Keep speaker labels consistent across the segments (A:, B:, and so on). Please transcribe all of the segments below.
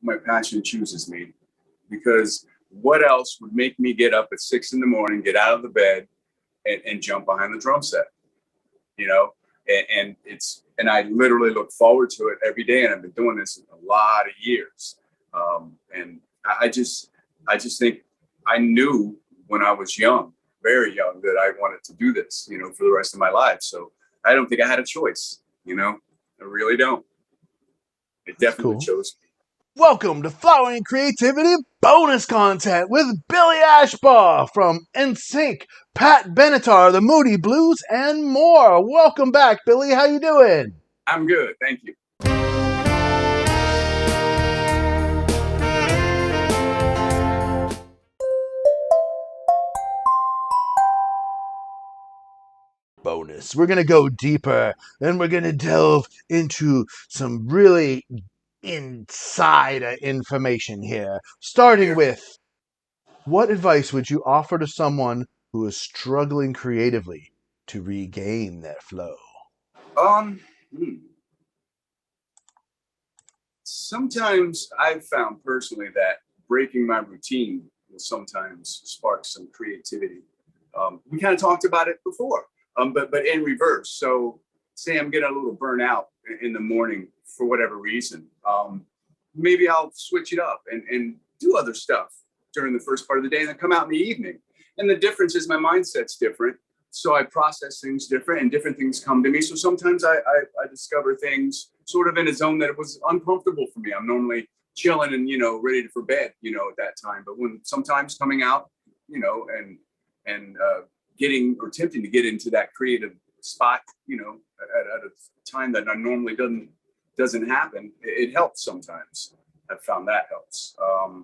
A: my passion chooses me, because what else would make me get up at 6 a.m, get out of the bed, and jump behind the drum set, you know? And I literally look forward to it every day. And I've been doing this a lot of years. And I just think I knew when I was young, very young, that I wanted to do this, for the rest of my life. So I don't think I had a choice, I really don't. It definitely chose me.
B: Welcome to Flowering Creativity bonus content with Billy Ashbaugh from NSYNC, Pat Benatar, the Moody Blues, and more. Welcome back, Billy. How you doing?
A: I'm good, thank you.
B: Bonus. We're going to go deeper and we're going to delve into some really insider information here. Starting with, what advice would you offer to someone who is struggling creatively to regain their flow?
A: Sometimes I've found personally that breaking my routine will sometimes spark some creativity. We kind of talked about it before, but in reverse. So say I'm getting a little burnout in the morning for whatever reason. Maybe I'll switch it up and do other stuff during the first part of the day and then come out in the evening. And the difference is my mindset's different. So I process things different and different things come to me. So sometimes I discover things sort of in a zone that it was uncomfortable for me. I'm normally chilling and, ready for bed, at that time. But when sometimes coming out, and getting or attempting to get into that creative spot, at a time that normally doesn't happen, it helps sometimes. I've found that helps. I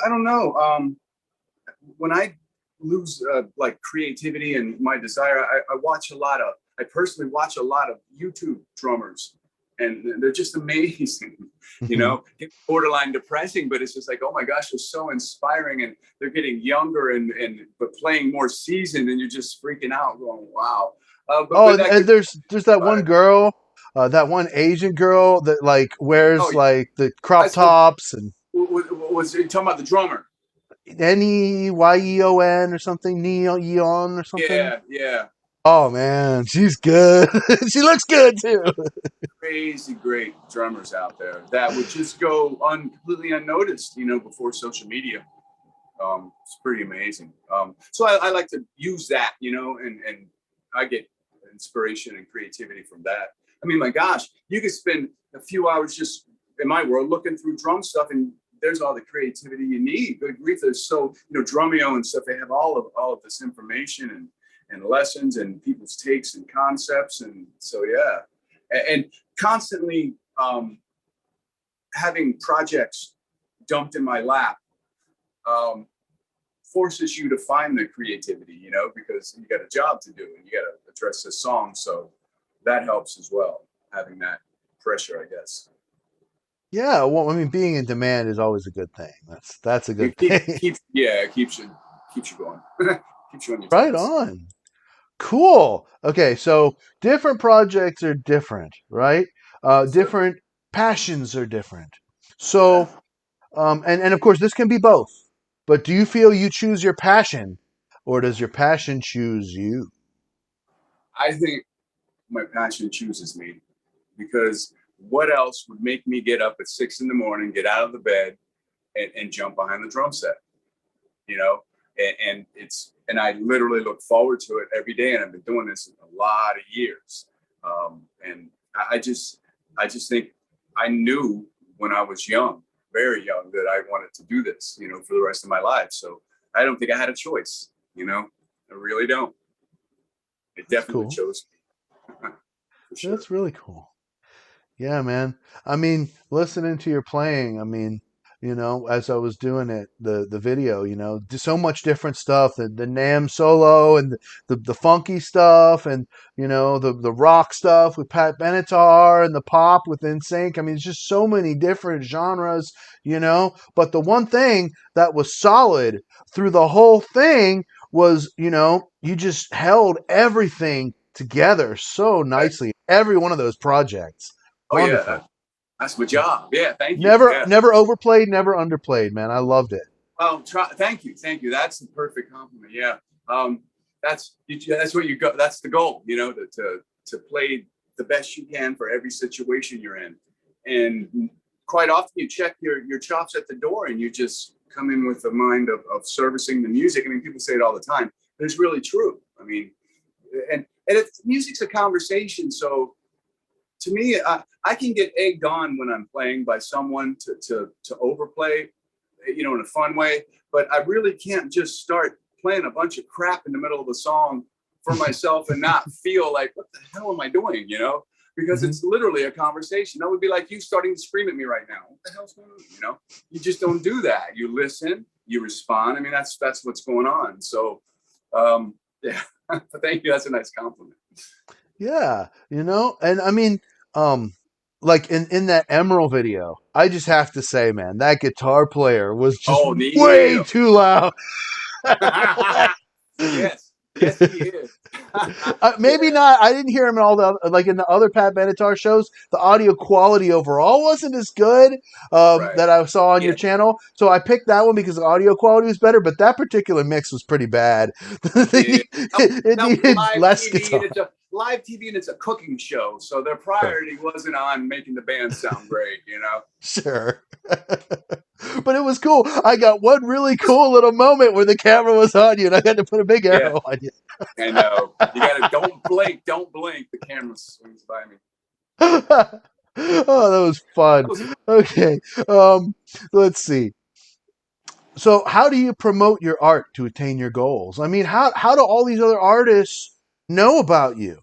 A: don't know. When I lose like creativity and my desire, I personally watch a lot of YouTube drummers, and they're just amazing. It's borderline depressing, but it's just like, oh my gosh, they're so inspiring, and they're getting younger and but playing more seasoned, and you're just freaking out, going, wow.
B: And there's that one girl, that one Asian girl that like wears like the crop tops and.
A: Was you talking about the drummer?
B: Neyeon or something, Neon or something.
A: Yeah.
B: Oh man, she's good. She looks good too.
A: Crazy great drummers out there that would just go completely unnoticed, before social media. It's pretty amazing. So I like to use that, and I get inspiration and creativity from that. I mean, my gosh, you could spend a few hours just in my world looking through drum stuff, and there's all the creativity you need. Good grief, there's so, Drumeo and stuff, they have all of this information and lessons and people's takes and concepts. And so, yeah. And constantly having projects dumped in my lap forces you to find the creativity, because you got a job to do and you got to address this song. So that helps as well, having that pressure, I guess.
B: Yeah, well, I mean, being in demand is always a good thing. That's a good thing.
A: It keeps you going. Keeps you on your toes.
B: Right on. Cool. Okay, so different projects are different, right? Different passions are different. So, and of course, this can be both. But do you feel you choose your passion, or does your passion choose you?
A: I think my passion chooses me, because what else would make me get up at 6 a.m, get out of the bed, and jump behind the drum set, and I literally look forward to it every day. And I've been doing this a lot of years. And I just think I knew when I was young, very young, that I wanted to do this, for the rest of my life. So I don't think I had a choice, I really don't. It definitely chose me.
B: Sure. That's really cool. Yeah, man. I mean, listening to your playing, I mean, as I was doing it, the video, so much different stuff, the Nam solo and the funky stuff, and, the rock stuff with Pat Benatar and the pop with NSYNC. I mean, it's just so many different genres, but the one thing that was solid through the whole thing was, you just held everything together so nicely. Every one of those projects.
A: Oh,
B: wonderful.
A: Yeah. That's my job. Yeah, thank you.
B: Never,
A: Yeah.
B: never overplayed, never underplayed, man. I loved it.
A: Oh, thank you, thank you. That's the perfect compliment. Yeah. Um, that's what you go. That's the goal. You know, to play the best you can for every situation you're in, and quite often you check your chops at the door, and you just come in with the mind of servicing the music. I mean, people say it all the time, but it's really true. I mean, and it's music's a conversation, so to me, I can get egged on when I'm playing by someone to overplay, you know, in a fun way. But I really can't just start playing a bunch of crap in the middle of the song for myself and not feel like, what the hell am I doing? You know, because
B: Hmm.
A: it's literally a conversation. That would be like you starting to scream at me right now. What the hell's going on? You know, you just don't do that. You listen, you respond. I mean, that's what's going on. So, yeah, thank you. That's a nice compliment.
B: Yeah, and I mean, um, like in that Emerald video, I just have to say, man, that guitar player was just
A: Oh,
B: way
A: Neil.
B: too loud.
A: Yes, yes, he is.
B: Maybe
A: Yeah,
B: not. I didn't hear him in all the like in the other Pat Benatar shows. The audio quality overall wasn't as good
A: right.
B: that I saw on your
A: Yeah,
B: channel. So I picked that one because the audio quality was better. But that particular mix was pretty bad.
A: yeah.
B: It
A: That was
B: needed
A: live
B: less
A: TV, and
B: guitar.
A: it's a live TV, and it's a cooking show. So their
B: Sure.
A: priority wasn't on making the band sound great. You know.
B: Sure. But it was cool. I got one really cool little moment where the camera was on you and I had to put a big
A: Yeah,
B: arrow on you.
A: I know. You got to don't blink, don't blink. The camera swings by me.
B: Oh, that was fun.
A: That was
B: Okay. Let's see. So how do you promote your art to attain your goals? I mean, how do all these other artists know about you?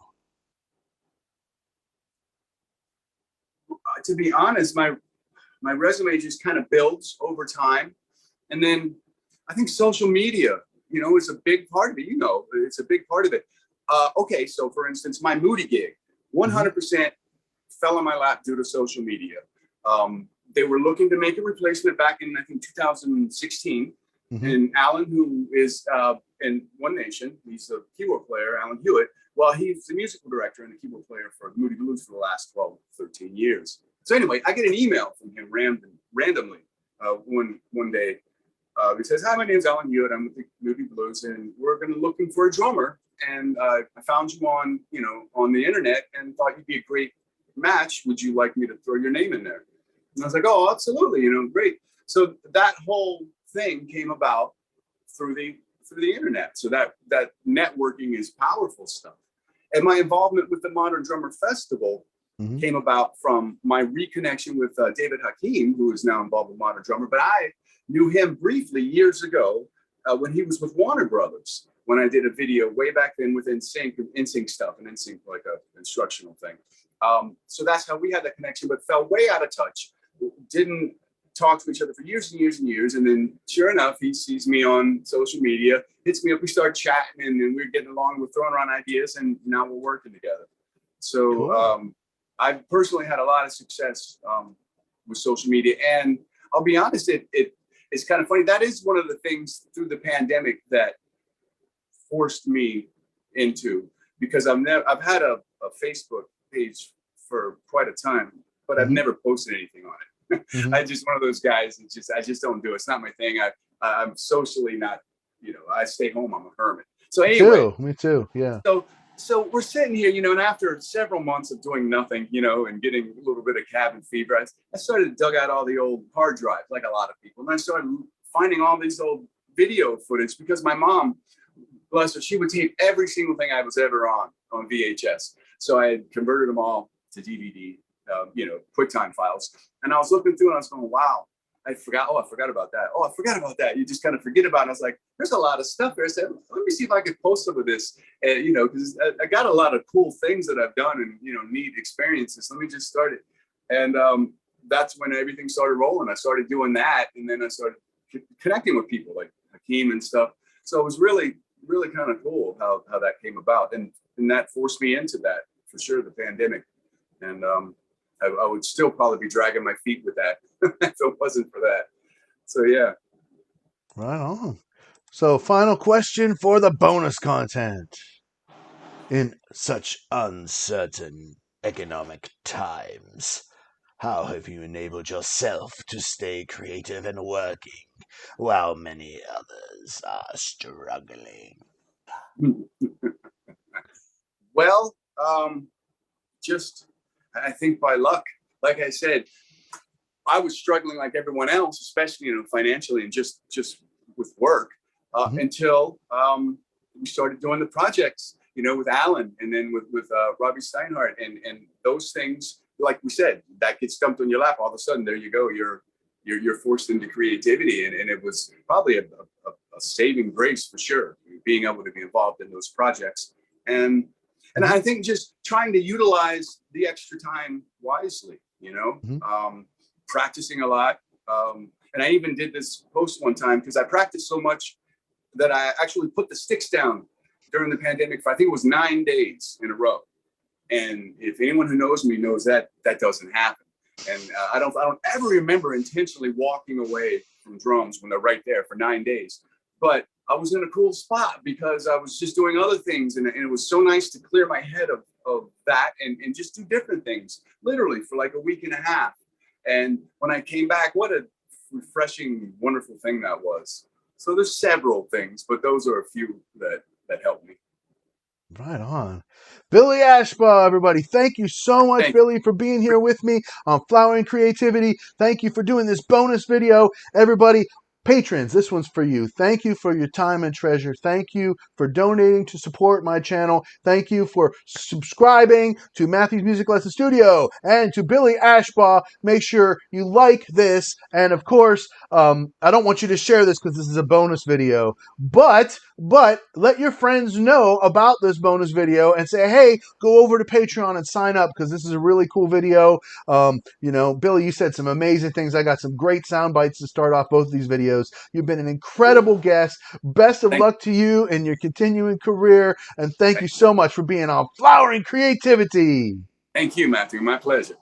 A: to be honest. My resume just kind of builds over time, and then I think social media, you know, is a big part of it. You know, it's a big part of it. Okay, so for instance, my Moody gig,
B: Hmm.
A: 100% fell on my lap due to social media. They were looking to make a replacement back in, I think, 2016.
B: Hmm.
A: And Alan, who is in One Nation, he's a keyboard player, Alan Hewitt. Well, he's the musical director and the keyboard player for Moody Blues for the last 12, 13 years. So anyway, I get an email from him randomly one day. He says, "Hi, my name's Alan Hewitt. I'm with the Moody Blues, and we're going to looking for a drummer. And I found you on, you know, on the internet, and thought you'd be a great match. Would you like me to throw your name in there?" And I was like, "Oh, absolutely, you know, great." So that whole thing came about through the internet. So that networking is powerful stuff. And my involvement with the Modern Drummer Festival
B: Hmm.
A: came about from my reconnection with David Hakim, who is now involved with Modern Drummer. But I knew him briefly years ago when he was with Warner Brothers. When I did a video way back then with NSYNC stuff, and NSYNC like a instructional thing. So that's how we had that connection, but fell way out of touch. Didn't talk to each other for years and years and years. And then sure enough, he sees me on social media, hits me up, we start chatting, and then we're getting along, we're throwing around ideas, and now we're working together. So
B: Cool.
A: I've personally had a lot of success with social media. And I'll be honest, it's kind of funny. That is one of the things through the pandemic that forced me into, because I've had a Facebook page for quite a time, but I've
B: Hmm.
A: never posted anything on it.
B: Hmm.
A: I just one of those guys. I just don't do it. It's not my thing. I'm socially not. You know, I stay home. I'm a hermit. So
B: Me
A: anyway,
B: too. Me too. Yeah.
A: so we're sitting here, you know, and after several months of doing nothing, you know, and getting a little bit of cabin fever, I started to dug out all the old hard drives, like a lot of people, and I started finding all these old video footage because my mom, bless her, she would tape every single thing I was ever on VHS. So I had converted them all to DVD, you know, QuickTime files, and I was looking through and I was going, wow. I forgot. Oh, I forgot about that. Oh, I forgot about that. You just kind of forget about it. I was like, there's a lot of stuff there. I said, let me see if I could post some of this. You know, because I got a lot of cool things that I've done and, you know, neat experiences. Let me just start it. And that's when everything started rolling. I started doing that. And then I started connecting with people like Hakeem and stuff. So it was really, really kind of cool how that came about. And that forced me into that for sure, the pandemic. And I would still probably be dragging my feet with that if it wasn't for that. So yeah.
B: Right on. So, final question for the bonus content. In such uncertain economic times, How have you enabled yourself to stay creative and working while many others are struggling?
A: Well, just I think by luck. Like I said, I was struggling like everyone else, especially financially and just with work
B: Mhm.
A: until we started doing the projects, with Alan and then with Robbie Steinhardt and those things. Like we said, that gets dumped on your lap. All of a sudden, there you go. You're forced into creativity, and it was probably a saving grace for sure, being able to be involved in those projects. And
B: Mhm.
A: I think just trying to utilize the extra time wisely,
B: Mhm.
A: practicing a lot. And I even did this post one time because I practiced so much that I actually put the sticks down during the pandemic for I think it was 9 days in a row. And if anyone who knows me knows that that doesn't happen. And I don't ever remember intentionally walking away from drums when they're right there for 9 days. But I was in a cool spot because I was just doing other things, and it was so nice to clear my head of that and just do different things, literally for like a week and a half. And when I came back, what a refreshing, wonderful thing that was. So there's several things, but those are a few that helped me.
B: Right on. Billy Ashbaugh, everybody. Thank you so much,
A: Thank you.
B: Billy, for being here with me on Flowering Creativity. Thank you for doing this bonus video. Everybody, patrons, this one's for you. Thank you for your time and treasure. Thank you for donating to support my channel. Thank you for subscribing to Matthew's Music Lesson Studio and to Billy Ashbaugh. Make sure you like this. And of course, I don't want you to share this because this is a bonus video. But let your friends know about this bonus video and say, hey, go over to Patreon and sign up because this is a really cool video. Billy, you said some amazing things. I got some great sound bites to start off both of these videos. You've been an incredible guest. Best of
A: Thank,
B: luck to you in your continuing career. And thank you
A: thank,
B: so much for being on Flowering Creativity.
A: thank you, Matthew. My pleasure.